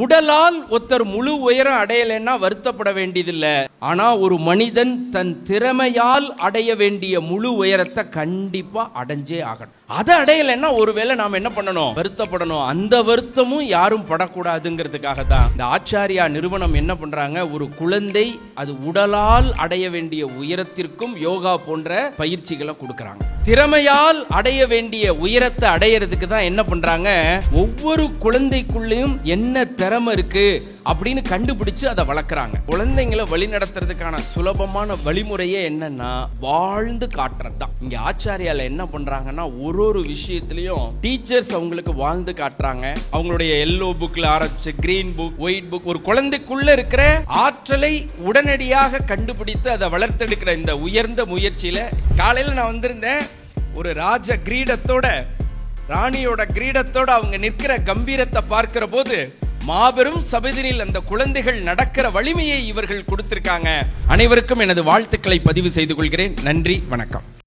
உடலால் ஒருத்தர் முழு உயரம் அடையலைன்னா வருத்தப்பட வேண்டியதில்லை. ஆனா ஒரு மனிதன் தன் திறமையால் அடைய வேண்டிய முழு உயரத்தை கண்டிப்பா அடைஞ்சே ஆகணும். அதை அடையலைன்னா ஒருவேளை நாம என்ன பண்ணணும்? வருத்தப்படணும். அந்த வருத்தமும் யாரும் படக்கூடாதுங்கிறதுக்காக தான் இந்த ஆச்சாரியா நிறுவனம் என்ன பண்றாங்க, ஒரு குழந்தை அது உடலால் அடைய வேண்டிய உயரத்திற்கும் யோகா போன்ற பயிற்சிகளை கொடுக்கறாங்க. திறமையால் அடைய வேண்டிய உயரத்தை அடையிறதுக்கு தான் என்ன பண்றாங்க, ஒவ்வொரு குழந்தைக்குள்ளேயும் என்ன திறமை இருக்கு அப்படின்னு கண்டுபிடிச்சு அதை வளர்க்கறாங்க. குழந்தைங்களை வழி நடத்துறதுக்கான சுலபமான வழிமுறையே என்னன்னா வாழ்ந்து காட்டுறது தான். இங்க ஆச்சாரியால என்ன பண்றாங்கன்னா ஒரு விஷயத்திலையும் டீச்சர்ஸ் அவங்களுக்கு வாழ்ந்து காட்டுறாங்க. அவங்களுடைய எல்லோ புக்ல ஆரம்பிச்சு கிரீன் புக், ஒயிட் புக், ஒரு குழந்தைக்குள்ள இருக்கிற ஆற்றலை உடனடியாக கண்டுபிடித்து அதை வளர்த்தெடுக்கிற இந்த உயர்ந்த முயற்சியில காலையில நான் வந்திருந்தேன். ஒரு ராஜ கிரீடத்தோட, ராணியோட கிரீடத்தோட அவங்க நிற்கிற கம்பீரத்தை பார்க்கிற போது மாபெரும் சபைதனில் அந்த குழந்தைகள் நடக்கிற வலிமையை இவர்கள் கொடுத்திருக்காங்க. அனைவருக்கும் எனது வாழ்த்துக்களை பதிவு செய்து கொள்கிறேன். நன்றி, வணக்கம்.